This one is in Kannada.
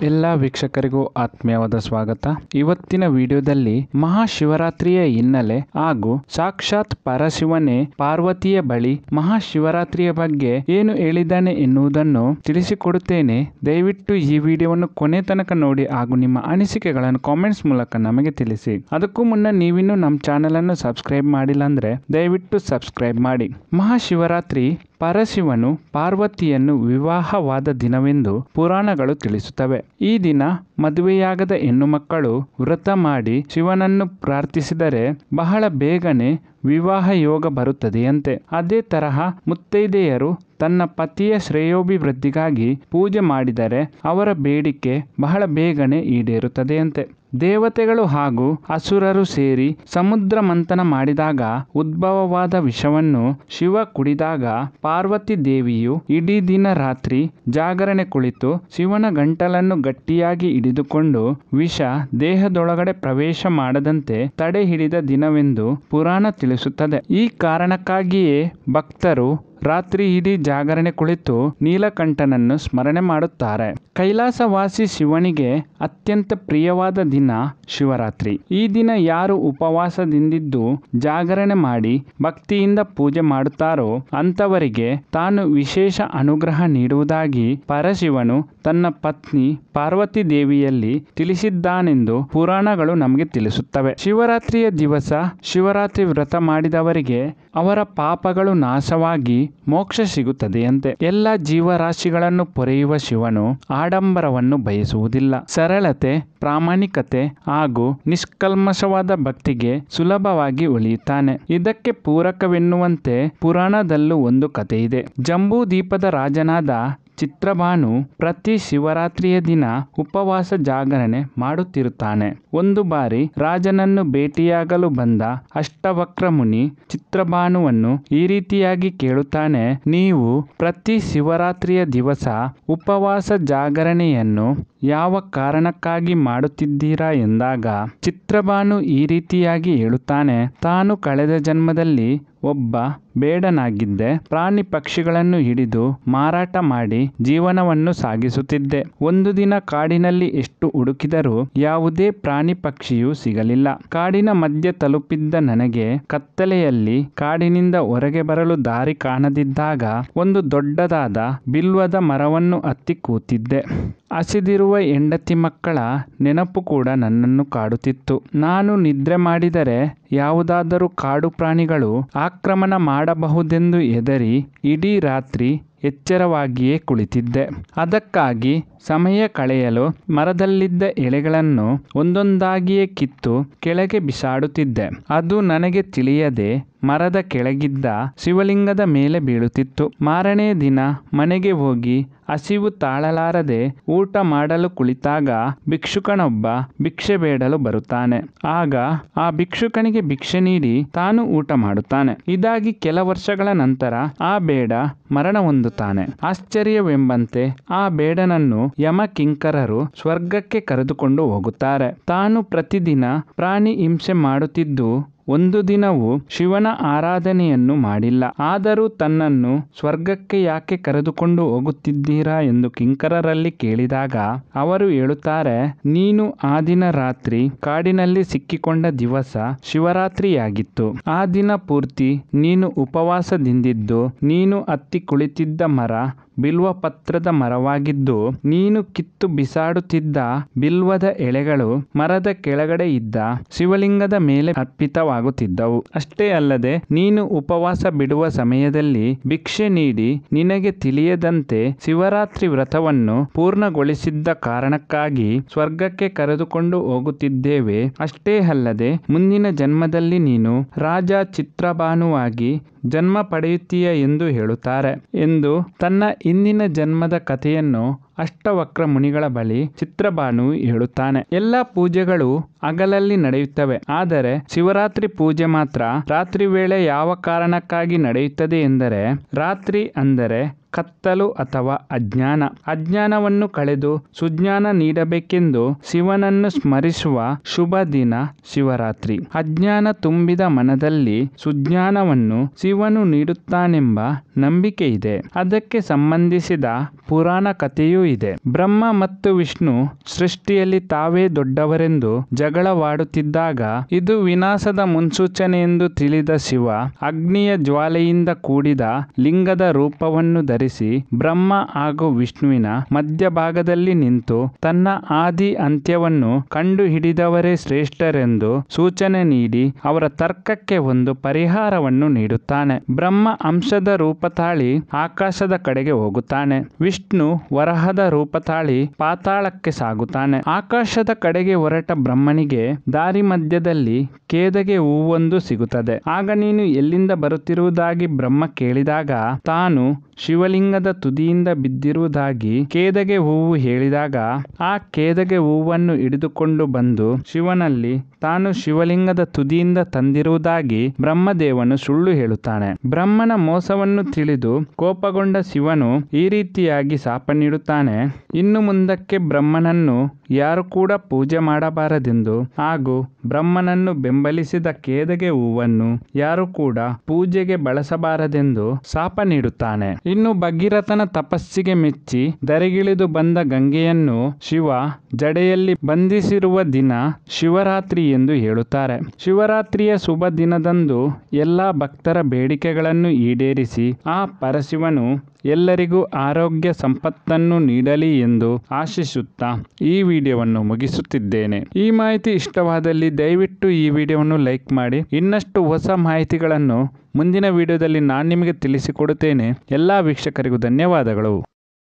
ಎಲ್ಲ ವೀಕ್ಷಕರಿಗೂ ಆತ್ಮೀಯವಾದ ಸ್ವಾಗತ. ಇವತ್ತಿನ ವಿಡಿಯೋದಲ್ಲಿ ಮಹಾಶಿವರಾತ್ರಿಯ ಹಿನ್ನೆಲೆ ಹಾಗೂ ಸಾಕ್ಷಾತ್ ಪರಶಿವನೇ ಪಾರ್ವತಿಯ ಬಳಿ ಮಹಾಶಿವರಾತ್ರಿಯ ಬಗ್ಗೆ ಏನು ಹೇಳಿದ್ದಾನೆ ಎನ್ನುವುದನ್ನು ತಿಳಿಸಿಕೊಡುತ್ತೇನೆ. ದಯವಿಟ್ಟು ಈ ವಿಡಿಯೋವನ್ನು ಕೊನೆ ತನಕ ನೋಡಿ ಹಾಗೂ ನಿಮ್ಮ ಅನಿಸಿಕೆಗಳನ್ನು ಕಾಮೆಂಟ್ಸ್ ಮೂಲಕ ನಮಗೆ ತಿಳಿಸಿ. ಅದಕ್ಕೂ ಮುನ್ನ ನೀವಿನ್ನೂ ನಮ್ಮ ಚಾನೆಲ್ ಅನ್ನು ಸಬ್ಸ್ಕ್ರೈಬ್ ಮಾಡಿಲ್ಲ ಅಂದ್ರೆ ದಯವಿಟ್ಟು ಸಬ್ಸ್ಕ್ರೈಬ್ ಮಾಡಿ. ಮಹಾಶಿವರಾತ್ರಿ ಪರಶಿವನು ಪಾರ್ವತಿಯನ್ನು ವಿವಾಹವಾದ ದಿನವೆಂದು ಪುರಾಣಗಳು ತಿಳಿಸುತ್ತವೆ. ಈ ದಿನ ಮದುವೆಯಾಗದ ಹೆಣ್ಣು ಮಕ್ಕಳು ವ್ರತ ಮಾಡಿ ಶಿವನನ್ನು ಪ್ರಾರ್ಥಿಸಿದರೆ ಬಹಳ ಬೇಗನೆ ವಿವಾಹ ಯೋಗ ಬರುತ್ತದೆಯಂತೆ. ಅದೇ ತರಹ ಮುತ್ತೈದೆಯರು ತನ್ನ ಪತಿಯ ಶ್ರೇಯೋಭಿವೃದ್ಧಿಗಾಗಿ ಪೂಜೆ ಮಾಡಿದರೆ ಅವರ ಬೇಡಿಕೆ ಬಹಳ ಬೇಗನೆ ಈಡೇರುತ್ತದೆಯಂತೆ. ದೇವತೆಗಳು ಹಾಗೂ ಅಸುರರು ಸೇರಿ ಸಮುದ್ರ ಮಂಥನ ಮಾಡಿದಾಗ ಉದ್ಭವವಾದ ವಿಷವನ್ನು ಶಿವ ಕುಡಿದಾಗ ಪಾರ್ವತಿ ದೇವಿಯು ಇಡೀ ದಿನ ರಾತ್ರಿ ಜಾಗರಣೆ ಕುಳಿತು ಶಿವನ ಗಂಟಲನ್ನು ಗಟ್ಟಿಯಾಗಿ ಹಿಡಿದುಕೊಂಡು ವಿಷ ದೇಹದೊಳಗಡೆ ಪ್ರವೇಶ ಮಾಡದಂತೆ ತಡೆ ಹಿಡಿದ ದಿನವೆಂದು ಪುರಾಣ ತಿಳಿಸುತ್ತದೆ. ಈ ಕಾರಣಕ್ಕಾಗಿಯೇ ಭಕ್ತರು ರಾತ್ರಿ ಇಡೀ ಜಾಗರಣೆ ಕುಳಿತು ನೀಲಕಂಠನನ್ನು ಸ್ಮರಣೆ ಮಾಡುತ್ತಾರೆ. ಕೈಲಾಸವಾಸಿ ಶಿವನಿಗೆ ಅತ್ಯಂತ ಪ್ರಿಯವಾದ ದಿನ ಶಿವರಾತ್ರಿ. ಈ ದಿನ ಯಾರು ಉಪವಾಸದಿಂದಿದ್ದು ಜಾಗರಣೆ ಮಾಡಿ ಭಕ್ತಿಯಿಂದ ಪೂಜೆ ಮಾಡುತ್ತಾರೋ ಅಂಥವರಿಗೆ ತಾನು ವಿಶೇಷ ಅನುಗ್ರಹ ನೀಡುವುದಾಗಿ ಪರಶಿವನು ತನ್ನ ಪತ್ನಿ ಪಾರ್ವತಿ ದೇವಿಯಲ್ಲಿ ತಿಳಿಸಿದ್ದಾನೆಂದು ಪುರಾಣಗಳು ನಮಗೆ ತಿಳಿಸುತ್ತವೆ. ಶಿವರಾತ್ರಿಯ ದಿವಸ ಶಿವರಾತ್ರಿ ವ್ರತ ಮಾಡಿದವರಿಗೆ ಅವರ ಪಾಪಗಳು ನಾಶವಾಗಿ ಮೋಕ್ಷ ಸಿಗುತ್ತದೆಯಂತೆ. ಎಲ್ಲ ಜೀವರಾಶಿಗಳನ್ನು ಪೊರೆಯುವ ಶಿವನು ಆಡಂಬರವನ್ನು ಬಯಸುವುದಿಲ್ಲ. ಸರಳತೆ, ಪ್ರಾಮಾಣಿಕತೆ ಹಾಗೂ ನಿಷ್ಕಲ್ಮಶವಾದ ಭಕ್ತಿಗೆ ಸುಲಭವಾಗಿ ಒಲಿಯುತ್ತಾನೆ. ಇದಕ್ಕೆ ಪೂರಕವೆನ್ನುವಂತೆ ಪುರಾಣದಲ್ಲೂ ಒಂದು ಕಥೆಯಿದೆ. ಜಂಬೂ ದ್ವೀಪದ ರಾಜನಾದ ಚಿತ್ರಭಾನು ಪ್ರತಿ ಶಿವರಾತ್ರಿಯ ದಿನ ಉಪವಾಸ ಜಾಗರಣೆ ಮಾಡುತ್ತಿರುತ್ತಾನೆ. ಒಂದು ಬಾರಿ ರಾಜನನ್ನು ಭೇಟಿಯಾಗಲು ಬಂದ ಅಷ್ಟವಕ್ರ ಮುನಿ ಚಿತ್ರಭಾನುವನ್ನು ಈ ರೀತಿಯಾಗಿ ಕೇಳುತ್ತಾನೆ. ನೀವು ಪ್ರತಿ ಶಿವರಾತ್ರಿಯ ದಿವಸ ಉಪವಾಸ ಜಾಗರಣೆಯನ್ನು ಯಾವ ಕಾರಣಕ್ಕಾಗಿ ಮಾಡುತ್ತಿದ್ದೀರಾ ಎಂದಾಗ ಚಿತ್ರಭಾನು ಈ ರೀತಿಯಾಗಿ ಹೇಳುತ್ತಾನೆ. ತಾನು ಕಳೆದ ಜನ್ಮದಲ್ಲಿ ಒಬ್ಬ ಬೇಡನಾಗಿದ್ದೆ. ಪ್ರಾಣಿ ಪಕ್ಷಿಗಳನ್ನು ಹಿಡಿದು ಮಾರಾಟ ಮಾಡಿ ಜೀವನವನ್ನು ಸಾಗಿಸುತ್ತಿದ್ದೆ. ಒಂದು ದಿನ ಕಾಡಿನಲ್ಲಿ ಎಷ್ಟು ಹುಡುಕಿದರೂ ಯಾವುದೇ ಪ್ರಾಣಿ ಪಕ್ಷಿಯೂ ಸಿಗಲಿಲ್ಲ. ಕಾಡಿನ ಮಧ್ಯೆ ತಲುಪಿದ್ದ ನನಗೆ ಕತ್ತಲೆಯಲ್ಲಿ ಕಾಡಿನಿಂದ ಹೊರಗೆ ಬರಲು ದಾರಿ ಕಾಣದಿದ್ದಾಗ ಒಂದು ದೊಡ್ಡದಾದ ಬಿಲ್ವದ ಮರವನ್ನು ಹತ್ತಿ ಕೂತಿದ್ದೆ. ಹಸಿದಿರುವ ಹೆಂಡತಿ ಮಕ್ಕಳ ನೆನಪು ಕೂಡ ನನ್ನನ್ನು ಕಾಡುತ್ತಿತ್ತು. ನಾನು ನಿದ್ರೆ ಮಾಡಿದರೆ ಯಾವುದಾದರೂ ಕಾಡು ಪ್ರಾಣಿಗಳು ಆಕ್ರಮಣ ಮಾಡಬಹುದೆಂದು ಹೆದರಿ ಇಡೀ ರಾತ್ರಿ ಎಚ್ಚರವಾಗಿಯೇ ಕುಳಿತಿದ್ದೆ. ಅದಕ್ಕಾಗಿ ಸಮಯ ಕಳೆಯಲು ಮರದಲ್ಲಿದ್ದ ಎಲೆಗಳನ್ನು ಒಂದೊಂದಾಗಿಯೇ ಕಿತ್ತು ಕೆಳಗೆ ಬಿಸಾಡುತ್ತಿದ್ದೆ. ಅದು ನನಗೆ ತಿಳಿಯದೆ ಮರದ ಕೆಳಗಿದ್ದ ಶಿವಲಿಂಗದ ಮೇಲೆ ಬೀಳುತ್ತಿತ್ತು. ಮಾರನೇ ದಿನ ಮನೆಗೆ ಹೋಗಿ ಹಸಿವು ತಾಳಲಾರದೆ ಊಟ ಮಾಡಲು ಕುಳಿತಾಗ ಭಿಕ್ಷುಕನೊಬ್ಬ ಭಿಕ್ಷೆ ಬೇಡಲು ಬರುತ್ತಾನೆ. ಆಗ ಆ ಭಿಕ್ಷುಕನಿಗೆ ಭಿಕ್ಷೆ ನೀಡಿ ತಾನು ಊಟ ಮಾಡುತ್ತಾನೆ. ಇದಾಗಿ ಕೆಲ ವರ್ಷಗಳ ನಂತರ ಆ ಬೇಡ ಮರಣ ಹೊಂದುತ್ತಾನೆ. ಆಶ್ಚರ್ಯವೆಂಬಂತೆ ಆ ಬೇಡನನ್ನು ಯಮ ಕಿಂಕರರು ಸ್ವರ್ಗಕ್ಕೆ ಕರೆದುಕೊಂಡು ಹೋಗುತ್ತಾರೆ. ತಾನು ಪ್ರತಿದಿನ ಪ್ರಾಣಿ ಹಿಂಸೆ ಮಾಡುತ್ತಿದ್ದು ಒಂದು ದಿನವೂ ಶಿವನ ಆರಾಧನೆಯನ್ನು ಮಾಡಿಲ್ಲ. ಆದರೂ ತನ್ನನ್ನು ಸ್ವರ್ಗಕ್ಕೆ ಯಾಕೆ ಕರೆದುಕೊಂಡು ಹೋಗುತ್ತಿದ್ದೀರಾ ಎಂದು ಕಿಂಕರರಲ್ಲಿ ಕೇಳಿದಾಗ ಅವರು ಹೇಳುತ್ತಾರೆ, ನೀನು ಆ ದಿನ ರಾತ್ರಿ ಕಾಡಿನಲ್ಲಿ ಸಿಕ್ಕಿಕೊಂಡ ದಿವಸ ಶಿವರಾತ್ರಿಯಾಗಿತ್ತು. ಆ ದಿನ ಪೂರ್ತಿ ನೀನು ಉಪವಾಸದಿಂದಿದ್ದು ನೀನು ಹತ್ತಿ ಕುಳಿತಿದ್ದ ಮರ ಬಿಲ್ವ ಪತ್ರದ ಮರವಾಗಿದ್ದು ನೀನು ಕಿತ್ತು ಬಿಸಾಡುತ್ತಿದ್ದ ಬಿಲ್ವದ ಎಳೆಗಳು ಮರದ ಕೆಳಗಡೆ ಇದ್ದ ಶಿವಲಿಂಗದ ಮೇಲೆ ಅರ್ಪಿತವಾಗುತ್ತಿದ್ದವು. ಅಷ್ಟೇ ಅಲ್ಲದೆ ನೀನು ಉಪವಾಸ ಬಿಡುವ ಸಮಯದಲ್ಲಿ ಭಿಕ್ಷೆ ನೀಡಿ ನಿನಗೆ ತಿಳಿಯದಂತೆ ಶಿವರಾತ್ರಿ ವ್ರತವನ್ನು ಪೂರ್ಣಗೊಳಿಸಿದ್ದ ಕಾರಣಕ್ಕಾಗಿ ಸ್ವರ್ಗಕ್ಕೆ ಕರೆದುಕೊಂಡು ಹೋಗುತ್ತಿದ್ದೇವೆ. ಅಷ್ಟೇ ಅಲ್ಲದೆ ಮುಂದಿನ ಜನ್ಮದಲ್ಲಿ ನೀನು ರಾಜ ಚಿತ್ರಭಾನುವಾಗಿ ಜನ್ಮ ಪಡೆಯುತ್ತೀಯ ಎಂದು ಹೇಳುತ್ತಾರೆ ಎಂದು ತನ್ನ ಹಿಂದಿನ ಜನ್ಮದ ಕಥೆಯನ್ನು ಅಷ್ಟವಕ್ರ ಮುನಿಗಳ ಬಳಿ ಚಿತ್ರಭಾನು ಹೇಳುತ್ತಾನೆ. ಎಲ್ಲ ಪೂಜೆಗಳು ಹಗಲಲ್ಲಿ ನಡೆಯುತ್ತವೆ. ಆದರೆ ಶಿವರಾತ್ರಿ ಪೂಜೆ ಮಾತ್ರ ರಾತ್ರಿ ವೇಳೆ ಯಾವ ಕಾರಣಕ್ಕಾಗಿ ನಡೆಯುತ್ತದೆ ಎಂದರೆ ರಾತ್ರಿ ಅಂದರೆ ಕತ್ತಲು ಅಥವಾ ಅಜ್ಞಾನವನ್ನು ಕಳೆದು ಸುಜ್ಞಾನ ನೀಡಬೇಕೆಂದು ಶಿವನನ್ನು ಸ್ಮರಿಸುವ ಶುಭ ದಿನ ಶಿವರಾತ್ರಿ. ಅಜ್ಞಾನ ತುಂಬಿದ ಮನದಲ್ಲಿ ಸುಜ್ಞಾನವನ್ನು ಶಿವನು ನೀಡುತ್ತಾನೆಂಬ ನಂಬಿಕೆ ಇದೆ. ಅದಕ್ಕೆ ಸಂಬಂಧಿಸಿದ ಪುರಾಣ ಕಥೆಯೂ ಇದೆ. ಬ್ರಹ್ಮ ಮತ್ತು ವಿಷ್ಣು ಸೃಷ್ಟಿಯಲ್ಲಿ ತಾವೇ ದೊಡ್ಡವರೆಂದು ಜಗಳವಾಡುತ್ತಿದ್ದಾಗ ಇದು ವಿನಾಶದ ಮುನ್ಸೂಚನೆ ಎಂದು ತಿಳಿದ ಶಿವ ಅಗ್ನಿಯ ಜ್ವಾಲೆಯಿಂದ ಕೂಡಿದ ಲಿಂಗದ ರೂಪವನ್ನು ಧರಿಸಿ ಬ್ರಹ್ಮ ಹಾಗೂ ವಿಷ್ಣುವಿನ ಮಧ್ಯಭಾಗದಲ್ಲಿ ನಿಂತು ತನ್ನ ಆದಿ ಅಂತ್ಯವನ್ನು ಕಂಡು ಹಿಡಿದವರೇ ಶ್ರೇಷ್ಠರೆಂದು ಸೂಚನೆ ನೀಡಿ ಅವರ ತರ್ಕಕ್ಕೆ ಒಂದು ಪರಿಹಾರವನ್ನು ನೀಡುತ್ತಾನೆ. ಬ್ರಹ್ಮ ಅಂಶದ ರೂಪ ತಾಳಿ ಆಕಾಶದ ಕಡೆಗೆ ಹೋಗುತ್ತಾನೆ. ವಿಷ್ಣು ವರಹದ ರೂಪ ತಾಳಿ ಪಾತಾಳಕ್ಕೆ ಸಾಗುತ್ತಾನೆ. ಆಕಾಶದ ಕಡೆಗೆ ಹೊರಟ ಬ್ರಹ್ಮನಿಗೆ ದಾರಿ ಮಧ್ಯದಲ್ಲಿ ಕೇದಗೆ ಹೂವೊಂದು ಸಿಗುತ್ತದೆ. ಆಗ ನೀನು ಎಲ್ಲಿಂದ ಬರುತ್ತಿರುವುದಾಗಿ ಬ್ರಹ್ಮ ಕೇಳಿದಾಗ ತಾನು ಶಿವಲಿಂಗದ ತುದಿಯಿಂದ ಬಿದ್ದಿರುವುದಾಗಿ ಕೇದಗೆ ಹೂವು ಹೇಳಿದಾಗ ಆ ಕೇದಗೆ ಹೂವನ್ನು ಹಿಡಿದುಕೊಂಡು ಬಂದು ಶಿವನಲ್ಲಿ ತಾನು ಶಿವಲಿಂಗದ ತುದಿಯಿಂದ ತಂದಿರುವುದಾಗಿ ಬ್ರಹ್ಮದೇವನು ಸುಳ್ಳು ಹೇಳುತ್ತಾನೆ. ಬ್ರಹ್ಮನ ಮೋಸವನ್ನು ತಿಳಿದು ಕೋಪಗೊಂಡ ಶಿವನು ಈ ರೀತಿಯಾಗಿ ಶಾಪ ನೀಡುತ್ತಾನೆ. ಇನ್ನು ಮುಂದಕ್ಕೆ ಬ್ರಹ್ಮನನ್ನು ಯಾರು ಕೂಡ ಪೂಜೆ ಮಾಡಬಾರದೆಂದು ಹಾಗೂ ಬ್ರಹ್ಮನನ್ನು ಬೆಂಬಲಿಸಿದ ಕೇದಗೆ ಹೂವನ್ನು ಯಾರು ಕೂಡ ಪೂಜೆಗೆ ಬಳಸಬಾರದೆಂದು ಶಾಪ ನೀಡುತ್ತಾನೆ. ಇನ್ನು ಭಗೀರಥನ ತಪಸ್ಸಿಗೆ ಮೆಚ್ಚಿ ಧರೆಗಿಳಿದು ಬಂದ ಗಂಗೆಯನ್ನು ಶಿವ ಜಡೆಯಲ್ಲಿ ಬಂಧಿಸಿರುವ ದಿನ ಶಿವರಾತ್ರಿ ಎಂದು ಹೇಳುತ್ತಾರೆ. ಶಿವರಾತ್ರಿಯ ಶುಭ ದಿನದಂದು ಎಲ್ಲ ಭಕ್ತರ ಬೇಡಿಕೆಗಳನ್ನು ಈಡೇರಿಸಿ ಆ ಪರಶಿವನು ಎಲ್ಲರಿಗೂ ಆರೋಗ್ಯ ಸಂಪತ್ತನ್ನು ನೀಡಲಿ ಎಂದು ಆಶಿಸುತ್ತಾ ಈ ವಿಡಿಯೋವನ್ನು ಮುಗಿಸುತ್ತಿದ್ದೇನೆ. ಈ ಮಾಹಿತಿ ಇಷ್ಟವಾದಲ್ಲಿ ದಯವಿಟ್ಟು ಈ ವಿಡಿಯೋವನ್ನು ಲೈಕ್ ಮಾಡಿ. ಇನ್ನಷ್ಟು ಹೊಸ ಮಾಹಿತಿಗಳನ್ನು ಮುಂದಿನ ವಿಡಿಯೋದಲ್ಲಿ ನಾನು ನಿಮಗೆ ತಿಳಿಸಿಕೊಡುತ್ತೇನೆ. ಎಲ್ಲ ವೀಕ್ಷಕರಿಗೂ ಧನ್ಯವಾದಗಳು.